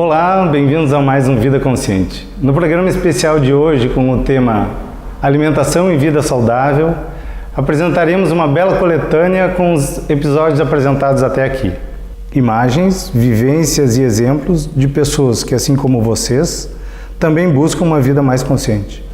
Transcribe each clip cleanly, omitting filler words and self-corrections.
Olá, bem-vindos a mais um Vida Consciente. No programa especial de hoje, com o tema Alimentação e Vida Saudável, apresentaremos uma bela coletânea com os episódios apresentados até aqui. Imagens, vivências e exemplos de pessoas que, assim como vocês, também buscam uma vida mais consciente.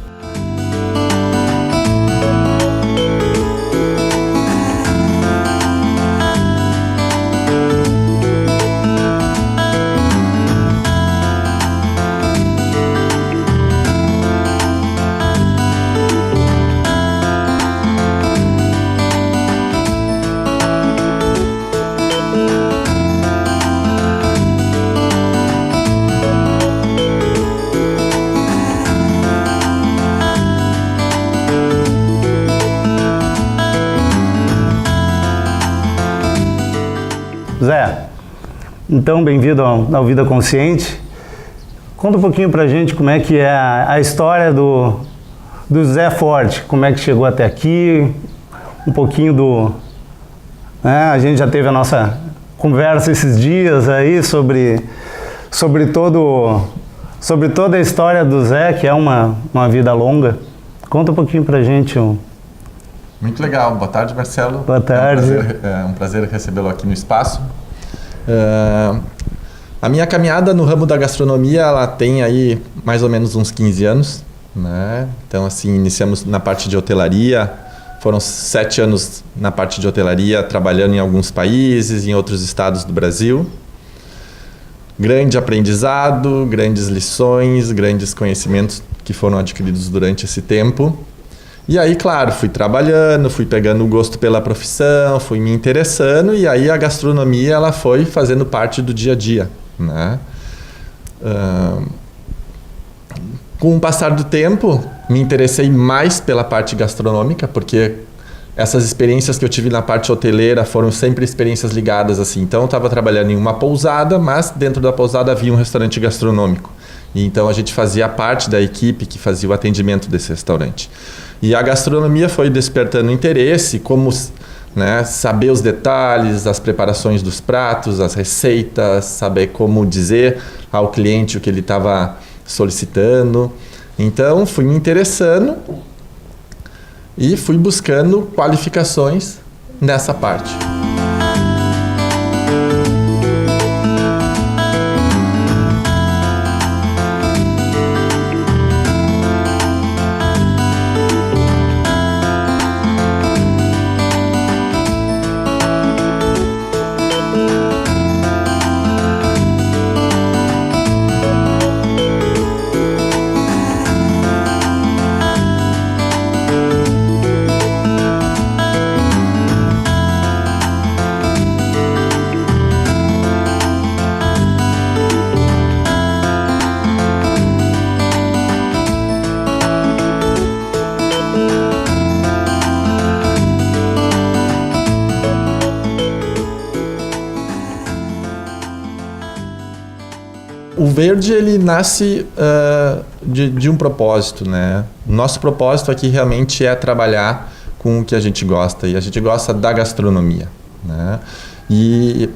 Zé, então bem-vindo ao Vida Consciente. Conta um pouquinho pra gente como é que é a história do Zé Forte, como é que chegou até aqui, um pouquinho a gente já teve a nossa conversa esses dias aí sobre toda a história do Zé, que é uma vida longa. Conta um pouquinho pra gente. Muito legal. Boa tarde, Marcelo. Boa tarde. É um prazer recebê-lo aqui no espaço. A minha caminhada no ramo da gastronomia, ela tem aí mais ou menos uns 15 anos, né? Então, assim, iniciamos na parte de hotelaria. Foram 7 anos na parte de hotelaria, trabalhando em alguns países, em outros estados do Brasil. Grande aprendizado, grandes lições, grandes conhecimentos que foram adquiridos durante esse tempo. E aí, claro, fui trabalhando, fui pegando o gosto pela profissão, fui me interessando, e aí a gastronomia ela foi fazendo parte do dia a dia, né? Com o passar do tempo, me interessei mais pela parte gastronômica, porque essas experiências que eu tive na parte hoteleira foram sempre experiências ligadas assim. Então, eu estava trabalhando em uma pousada, mas dentro da pousada havia um restaurante gastronômico. E então, a gente fazia parte da equipe que fazia o atendimento desse restaurante. E a gastronomia foi despertando interesse, como, né, saber os detalhes, as preparações dos pratos, as receitas, saber como dizer ao cliente o que ele estava solicitando. Então, fui me interessando e fui buscando qualificações nessa parte. O verde, ele nasce de um propósito, né? Nosso propósito aqui realmente é trabalhar com o que a gente gosta, e a gente gosta da gastronomia, né? E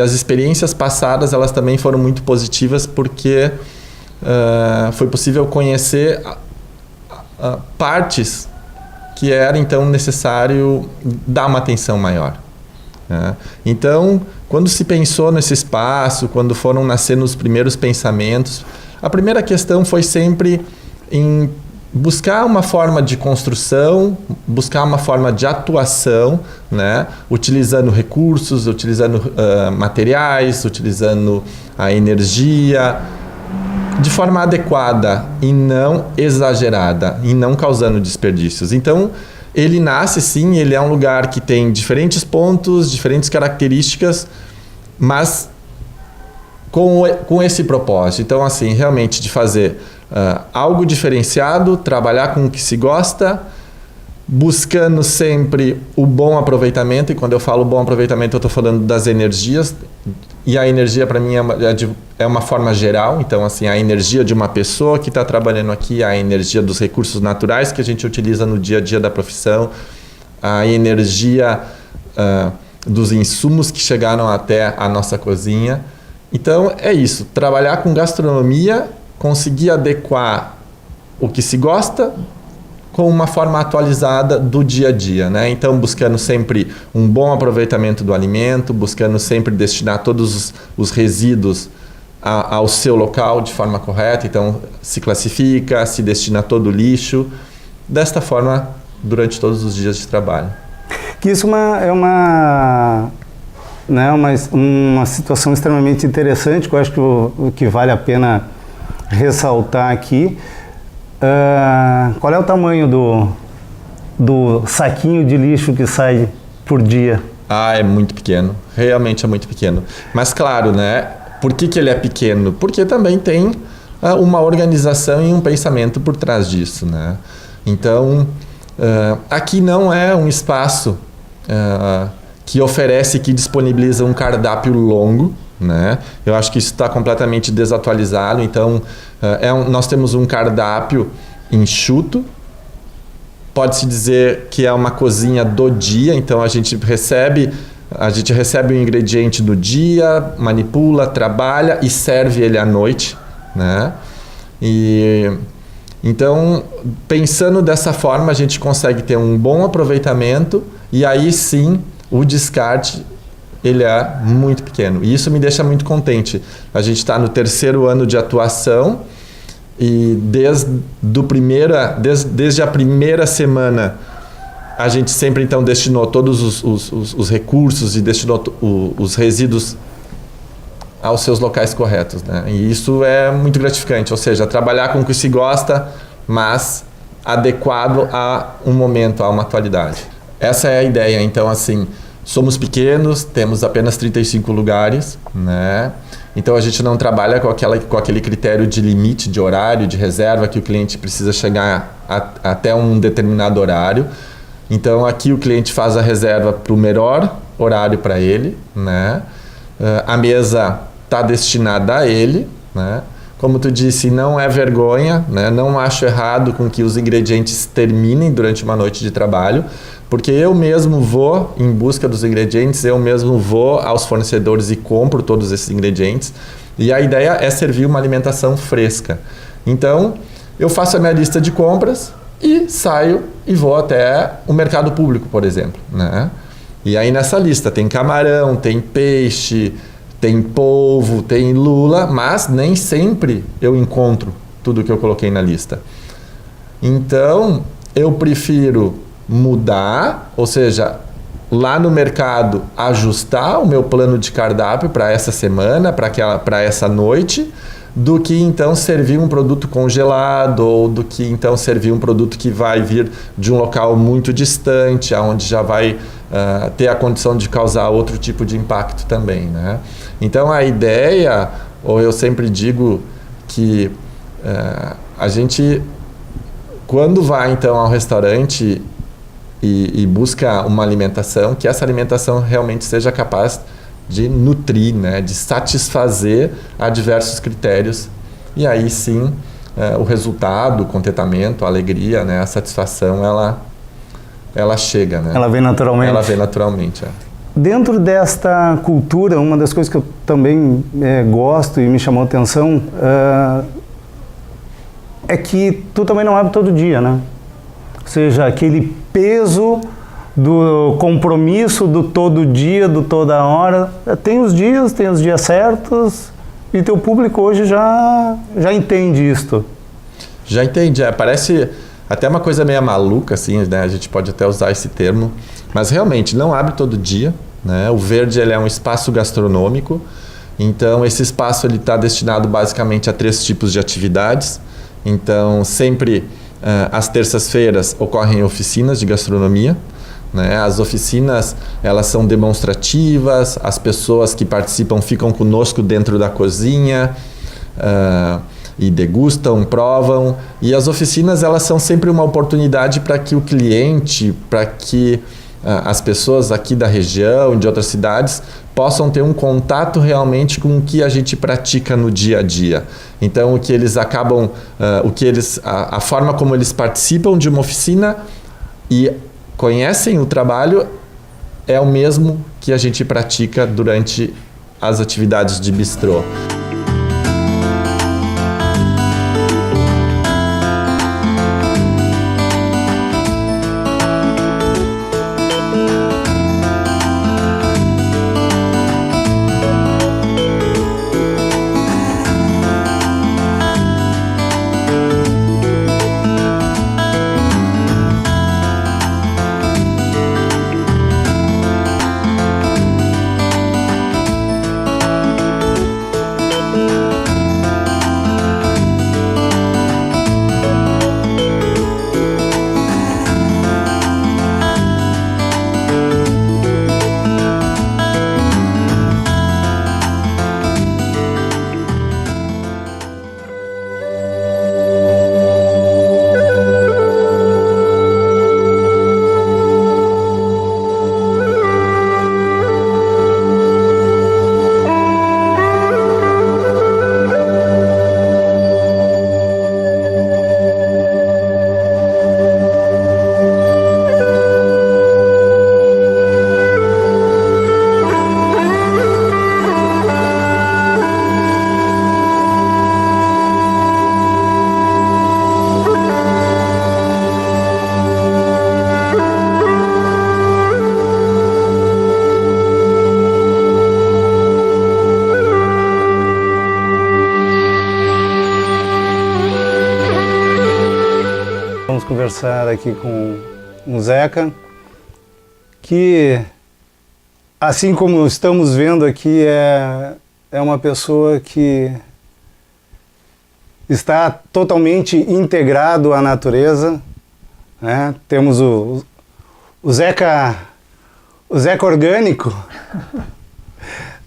as experiências passadas, elas também foram muito positivas, porque foi possível conhecer partes que era então necessário dar uma atenção maior. Então, quando se pensou nesse espaço, quando foram nascendo os primeiros pensamentos, a primeira questão foi sempre em buscar uma forma de construção, buscar uma forma de atuação, né? Utilizando recursos, utilizando materiais, utilizando a energia, de forma adequada e não exagerada, e não causando desperdícios. Então, ele nasce sim, ele é um lugar que tem diferentes pontos, diferentes características, mas com esse propósito. Então, assim, realmente de fazer algo diferenciado, trabalhar com o que se gosta, buscando sempre o bom aproveitamento. E quando eu falo bom aproveitamento, eu estou falando das energias. E a energia, para mim, é uma forma geral. Então, assim, a energia de uma pessoa que está trabalhando aqui, a energia dos recursos naturais que a gente utiliza no dia a dia da profissão, a energia dos insumos que chegaram até a nossa cozinha. Então é isso, trabalhar com gastronomia, conseguir adequar o que se gosta com uma forma atualizada do dia a dia, né? Então buscando sempre um bom aproveitamento do alimento, buscando sempre destinar todos os resíduos ao seu local de forma correta, então se classifica, se destina todo o lixo, desta forma durante todos os dias de trabalho. Que isso é uma situação extremamente interessante, que eu acho que vale a pena ressaltar aqui. Qual é o tamanho do saquinho de lixo que sai por dia? É muito pequeno, realmente é muito pequeno. Mas claro, né? Por que ele é pequeno? Porque também tem uma organização e um pensamento por trás disso, né? Então, aqui não é um espaço que oferece, que disponibiliza um cardápio longo, né? Eu acho que isso está completamente desatualizado. Então, nós temos um cardápio enxuto. Pode-se dizer que é uma cozinha do dia. Então, a gente recebe o ingrediente do dia, manipula, trabalha e serve ele à noite, né? Então, pensando dessa forma, a gente consegue ter um bom aproveitamento e aí sim o descarte ele é muito pequeno. E isso me deixa muito contente. A gente está no 3º ano de atuação e desde a primeira semana a gente sempre então destinou todos os recursos e destinou os resíduos aos seus locais corretos, né? E isso é muito gratificante, ou seja, trabalhar com o que se gosta, mas adequado a um momento, a uma atualidade. Essa é a ideia. Então, assim, somos pequenos, temos apenas 35 lugares, né? Então a gente não trabalha com aquele critério de limite de horário, de reserva, que o cliente precisa chegar até um determinado horário. Então aqui o cliente faz a reserva para o melhor horário para ele, né? A mesa está destinada a ele, né? Como tu disse, não é vergonha, né? Não acho errado com que os ingredientes terminem durante uma noite de trabalho, porque eu mesmo vou em busca dos ingredientes, eu mesmo vou aos fornecedores e compro todos esses ingredientes. E a ideia é servir uma alimentação fresca. Então, eu faço a minha lista de compras e saio e vou até o mercado público, por exemplo, né? E aí nessa lista tem camarão, tem peixe, tem polvo, tem lula, mas nem sempre eu encontro tudo que eu coloquei na lista. Então, eu prefiro mudar, ou seja, lá no mercado ajustar o meu plano de cardápio para essa semana, para essa noite, do que então servir um produto congelado ou do que então servir um produto que vai vir de um local muito distante, onde já vai ter a condição de causar outro tipo de impacto também, né? Então a ideia, ou eu sempre digo que a gente, quando vai então ao restaurante e busca uma alimentação, que essa alimentação realmente seja capaz de nutrir, né, de satisfazer a diversos critérios. E aí sim, o resultado, o contentamento, a alegria, né, a satisfação, ela chega, né? Ela vem naturalmente. Ela vem naturalmente, é. Dentro desta cultura, uma das coisas que eu também gosto e me chamou a atenção é que tu também não abre todo dia, né? Ou seja, aquele peso do compromisso do todo dia, do toda hora. Tem os dias certos e teu público hoje já entende isto. Já entende, parece até uma coisa meio maluca, assim, né? A gente pode até usar esse termo, mas realmente não abre todo dia, né? O Verde ele é um espaço gastronômico, então esse espaço ele está destinado basicamente a 3 tipos de atividades. Então sempre às terças-feiras ocorrem oficinas de gastronomia, né? As oficinas elas são demonstrativas, as pessoas que participam ficam conosco dentro da cozinha e degustam, provam, e as oficinas elas são sempre uma oportunidade para que o cliente, para que as pessoas aqui da região, de outras cidades, possam ter um contato realmente com o que a gente pratica no dia a dia. Então, o que eles acabam, a forma como eles participam de uma oficina e conhecem o trabalho é o mesmo que a gente pratica durante as atividades de bistrô. Vamos conversar aqui com o Zeca, que, assim como estamos vendo aqui, é uma pessoa que está totalmente integrado à natureza, né? Temos o Zeca orgânico,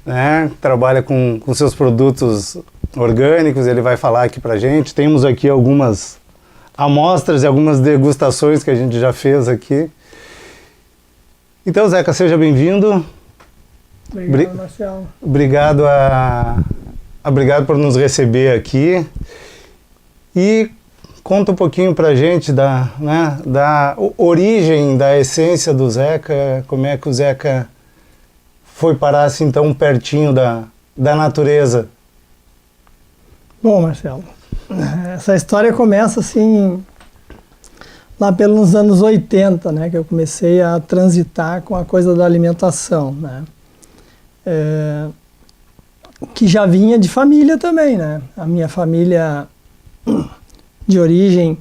né? Trabalha com seus produtos orgânicos, ele vai falar aqui pra gente. Temos aqui algumas amostras e algumas degustações que a gente já fez aqui. Então, Zeca, seja bem-vindo. Obrigado, Marcelo. Obrigado por nos receber aqui. E conta um pouquinho pra gente da origem, da essência do Zeca, como é que o Zeca foi parar assim tão pertinho da natureza. Bom, Marcelo, essa história começa assim lá pelos anos 80, né, que eu comecei a transitar com a coisa da alimentação, né, que já vinha de família também, né. A minha família de origem,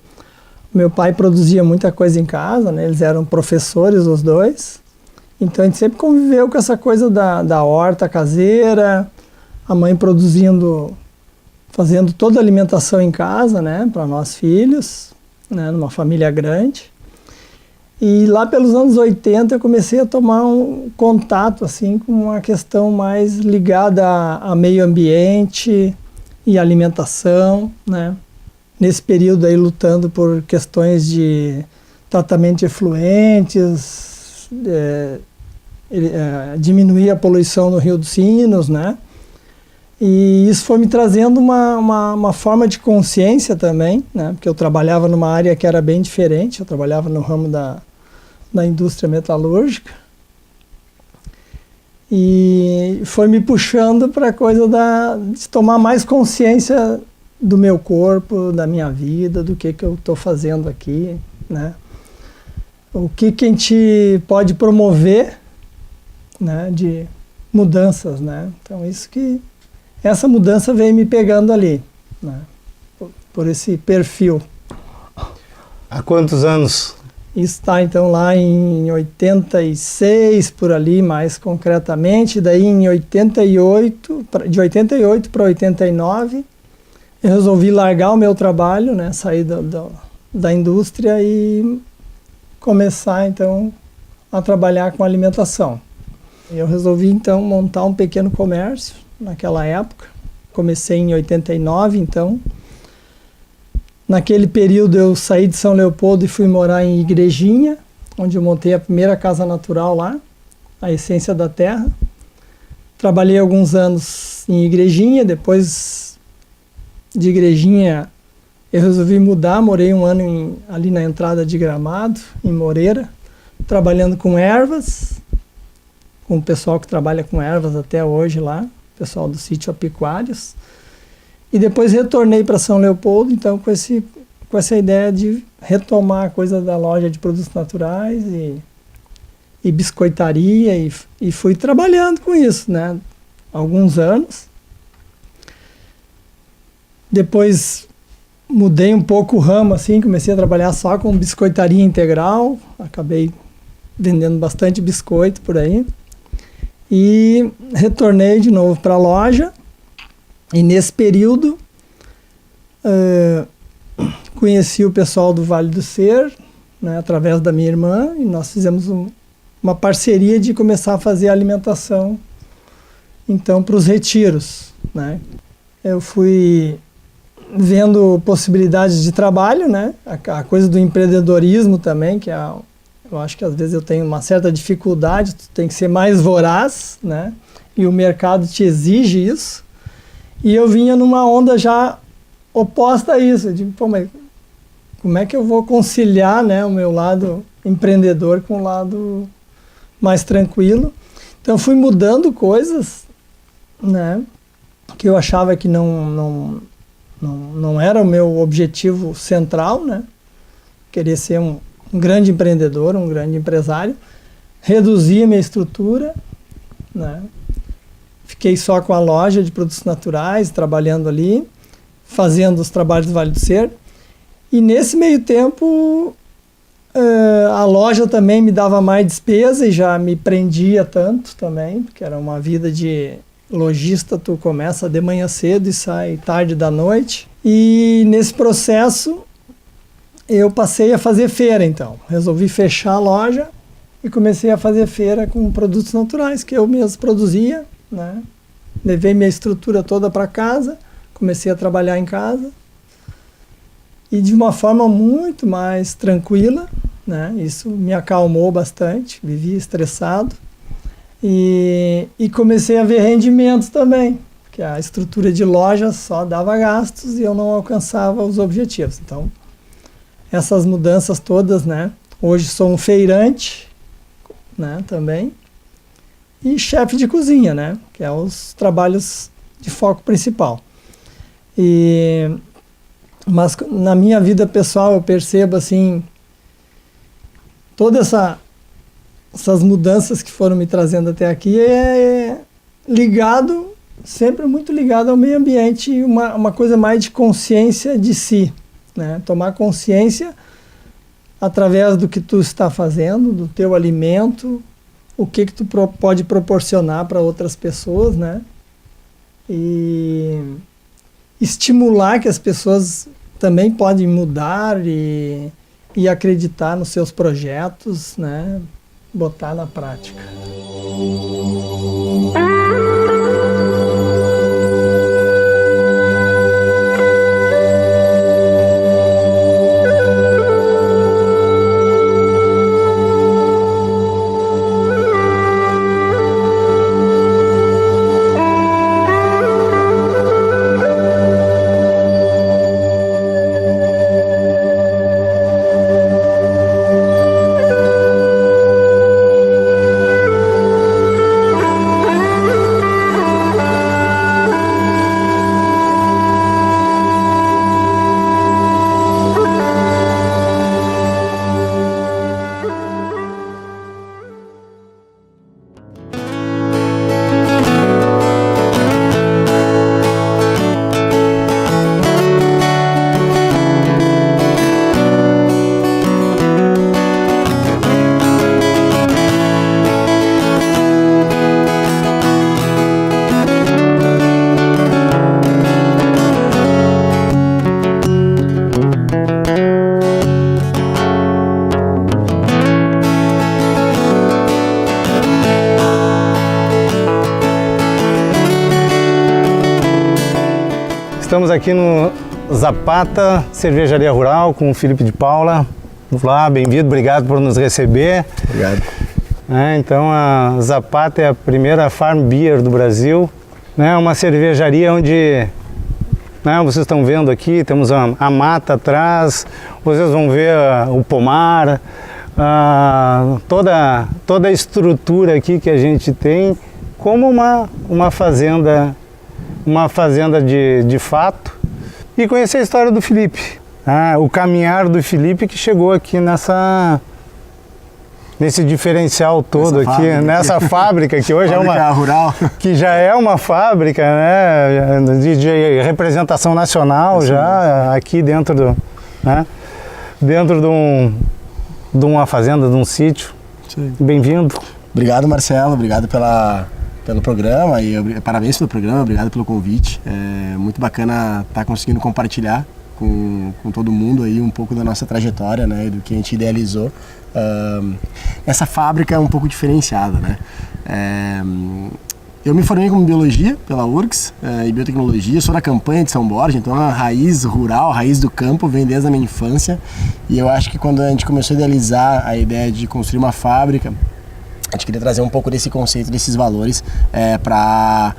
meu pai produzia muita coisa em casa, né, eles eram professores os dois, então a gente sempre conviveu com essa coisa da horta caseira, a mãe produzindo, fazendo toda a alimentação em casa, né, para nós filhos, né, numa família grande. E lá pelos anos 80 eu comecei a tomar um contato assim com uma questão mais ligada a meio ambiente e alimentação, né. Nesse período aí lutando por questões de tratamento de efluentes, diminuir a poluição no Rio dos Sinos, né. E isso foi me trazendo uma forma de consciência também, né? Porque eu trabalhava numa área que era bem diferente, eu trabalhava no ramo da indústria metalúrgica. E foi me puxando para a coisa de tomar mais consciência do meu corpo, da minha vida, do que eu estou fazendo aqui, né? O que a gente pode promover, né? De mudanças, né? Então essa mudança veio me pegando ali, né, por esse perfil. Há quantos anos? Isso está então lá em 86, por ali, mais concretamente. Daí em 88, de 88 para 89, eu resolvi largar o meu trabalho, né, sair da indústria e começar então a trabalhar com alimentação. Eu resolvi então montar um pequeno comércio. Naquela época, comecei em 89, então. Naquele período eu saí de São Leopoldo e fui morar em Igrejinha, onde eu montei a primeira casa natural lá, a Essência da Terra. Trabalhei alguns anos em Igrejinha, depois de Igrejinha eu resolvi mudar, morei um ano ali na entrada de Gramado, em Moreira, trabalhando com ervas, com o pessoal que trabalha com ervas até hoje lá, pessoal do sítio Apiquários. E depois retornei para São Leopoldo, então com essa ideia de retomar a coisa da loja de produtos naturais e biscoitaria, e fui trabalhando com isso, né? Alguns anos. Depois mudei um pouco o ramo, assim, comecei a trabalhar só com biscoitaria integral, acabei vendendo bastante biscoito por aí. E retornei de novo para a loja, e nesse período conheci o pessoal do Vale do Ser, né, através da minha irmã, e nós fizemos uma parceria de começar a fazer alimentação, então, para os retiros, né. Eu fui vendo possibilidades de trabalho, né, a coisa do empreendedorismo também, que eu acho que às vezes eu tenho uma certa dificuldade, tu tem que ser mais voraz, né, e o mercado te exige isso, e eu vinha numa onda já oposta a isso, eu digo, pô, mas como é que eu vou conciliar, né, o meu lado empreendedor com o lado mais tranquilo? Então fui mudando coisas, né, que eu achava que não era o meu objetivo central, né, queria ser um grande empreendedor, um grande empresário, reduzi a minha estrutura, né, fiquei só com a loja de produtos naturais, trabalhando ali, fazendo os trabalhos do Vale do Ser. E nesse meio tempo, a loja também me dava mais despesa e já me prendia tanto também, porque era uma vida de lojista, tu começa de manhã cedo e sai tarde da noite. E nesse processo, eu passei a fazer feira, então. Resolvi fechar a loja e comecei a fazer feira com produtos naturais que eu mesmo produzia, né? Levei minha estrutura toda para casa, comecei a trabalhar em casa e de uma forma muito mais tranquila, né? Isso me acalmou bastante, vivia estressado e comecei a ver rendimentos também, porque a estrutura de loja só dava gastos e eu não alcançava os objetivos. Então, essas mudanças todas, né? Hoje sou um feirante, né? Também. E chefe de cozinha, né? Que é os trabalhos de foco principal. Mas na minha vida pessoal eu percebo assim, todas essas mudanças que foram me trazendo até aqui sempre muito ligado ao meio ambiente e uma coisa mais de consciência de si, né? Tomar consciência através do que tu está fazendo, do teu alimento, o que tu pode proporcionar para outras pessoas, né? E estimular que as pessoas também podem mudar e acreditar nos seus projetos, né? Botar na prática. Estamos aqui no Zapata Cervejaria Rural com o Felipe de Paula. Olá, bem-vindo, obrigado por nos receber. Obrigado. Então a Zapata é a primeira farm beer do Brasil, né? Uma cervejaria onde, né, vocês estão vendo aqui, temos a mata atrás, vocês vão ver o pomar, toda a estrutura aqui que a gente tem como uma fazenda de fato, e conhecer a história do Felipe, o caminhar do Felipe que chegou aqui nesse diferencial todo nessa fábrica que hoje fábrica rural, que já é uma fábrica, né, de representação nacional já aqui dentro de uma fazenda, de um sítio. Bem-vindo. Obrigado, Marcelo, obrigado pelo programa e parabéns pelo programa, obrigado pelo convite. É muito bacana estar conseguindo compartilhar com todo mundo aí um pouco da nossa trajetória, né, do que a gente idealizou. Essa fábrica é um pouco diferenciada, né? Eu me formei como biologia pela URGS e biotecnologia, sou da campanha de São Borja, então a raiz rural, a raiz do campo vem desde a minha infância, e eu acho que quando a gente começou a idealizar a ideia de construir uma fábrica, a gente queria trazer um pouco desse conceito, desses valores para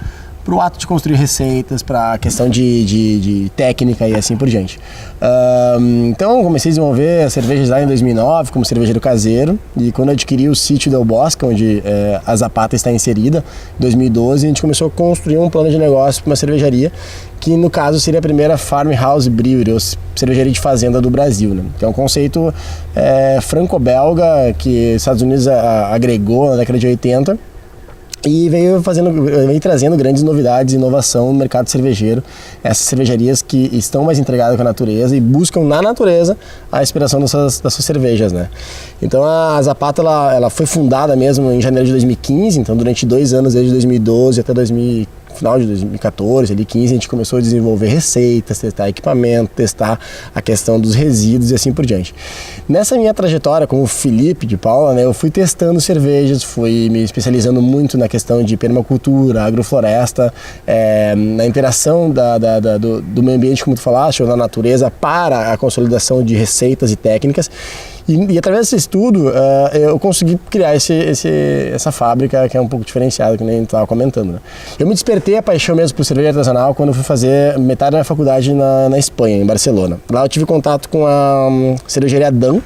o ato de construir receitas, para a questão de técnica e assim por diante. Então comecei a desenvolver cervejas lá em 2009 como cervejeiro caseiro, e quando eu adquiri o sítio Del Bosque, onde a Zapata está inserida, em 2012, a gente começou a construir um plano de negócio para uma cervejaria, que no caso seria a primeira Farmhouse Brewery, ou cervejaria de fazenda do Brasil, né? Que é um conceito franco-belga que os Estados Unidos agregou na década de 80, e veio trazendo grandes novidades e inovação no mercado cervejeiro. Essas cervejarias que estão mais entregadas com a natureza e buscam na natureza a inspiração das suas cervejas, né? Então a Zapata ela foi fundada mesmo em janeiro de 2015, então durante 2 anos, desde 2012 até final de 2014, ali 15, a gente começou a desenvolver receitas, testar equipamento, testar a questão dos resíduos e assim por diante. Nessa minha trajetória como Felipe de Paula, né, eu fui testando cervejas, fui me especializando muito na questão de permacultura, agrofloresta, na interação do meio ambiente, como tu falaste, ou na natureza, para a consolidação de receitas e técnicas. E através desse estudo, eu consegui criar essa fábrica que é um pouco diferenciada, que nem a gente estava comentando, né? Eu me despertei a paixão mesmo por cerveja artesanal quando eu fui fazer metade da faculdade na Espanha, em Barcelona. Lá eu tive contato com a cervejaria Dan,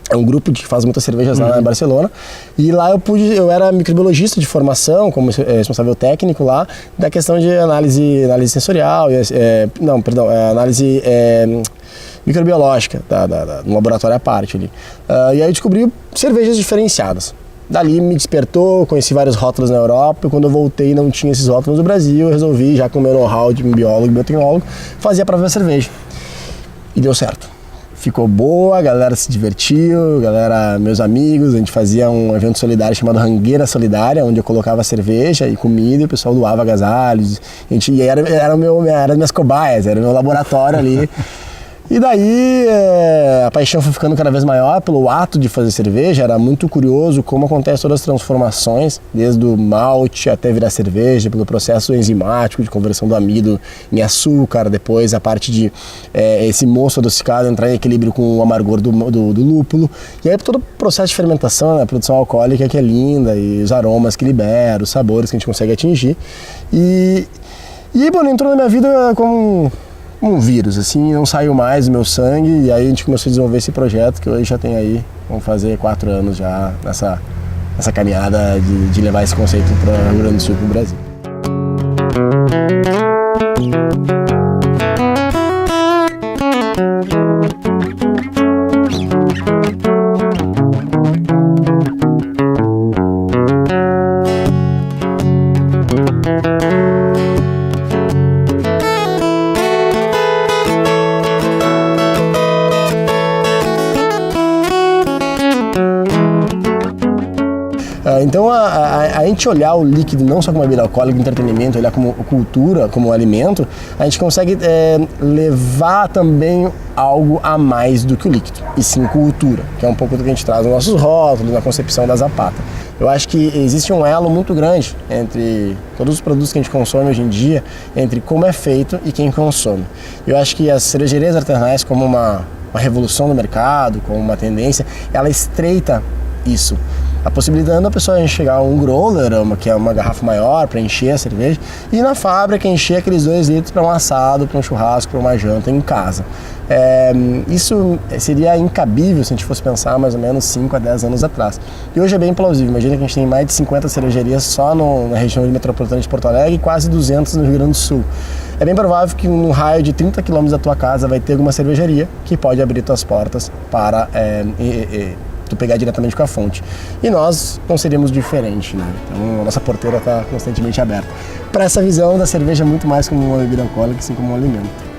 é um grupo que faz muitas cervejas lá em Barcelona, e lá eu era microbiologista de formação, como responsável técnico lá, da questão de análise sensorial, análise microbiológica, no laboratório à parte ali. E aí eu descobri cervejas diferenciadas. Dali me despertou, conheci vários rótulos na Europa, e quando eu voltei não tinha esses rótulos no Brasil, eu resolvi, já com o meu know-how de biólogo e biotecnólogo, fazer a própria cerveja. E deu certo. Ficou boa, a galera se divertiu, meus amigos, a gente fazia um evento solidário chamado Rangueira Solidária, onde eu colocava cerveja e comida e o pessoal doava agasalhos. Eram minhas cobaias, era o meu laboratório ali. E daí a paixão foi ficando cada vez maior pelo ato de fazer cerveja. Era muito curioso como acontecem todas as transformações, desde o malte até virar cerveja, pelo processo enzimático de conversão do amido em açúcar, depois a parte de esse mosto adocicado entrar em equilíbrio com o amargor do lúpulo. E aí todo o processo de fermentação, a produção alcoólica que é linda, e os aromas que libera, os sabores que a gente consegue atingir. E bom, entrou na minha vida como um vírus, assim, não saiu mais do meu sangue, e aí a gente começou a desenvolver esse projeto que hoje já tem aí, vamos fazer 4 anos já nessa caminhada de levar esse conceito para o Rio Grande do Sul, para o Brasil. Então a gente olhar o líquido não só como bebida alcoólica, entretenimento, olhar como cultura, como alimento, a gente consegue levar também algo a mais do que o líquido, e sim cultura, que é um pouco do que a gente traz nos nossos rótulos, na concepção da Zapata. Eu acho que existe um elo muito grande entre todos os produtos que a gente consome hoje em dia, entre como é feito e quem consome. Eu acho que as cervejarias artesanais, como uma revolução no mercado, como uma tendência, ela estreita isso. A possibilidade da pessoa enxergar um growler, que é uma garrafa maior para encher a cerveja, e na fábrica encher aqueles 2 litros para um assado, para um churrasco, para uma janta em casa. Isso seria incabível se a gente fosse pensar mais ou menos 5 a 10 anos atrás. E hoje é bem plausível. Imagina que a gente tem mais de 50 cervejarias só na região metropolitana de Porto Alegre e quase 200 no Rio Grande do Sul. É bem provável que no raio de 30 km da tua casa vai ter alguma cervejaria que pode abrir tuas portas para tu pegar diretamente com a fonte. E nós não seríamos diferente, né? Então a nossa porteira está constantemente aberta. Para essa visão da cerveja muito mais como uma bebida alcoólica, assim como um alimento.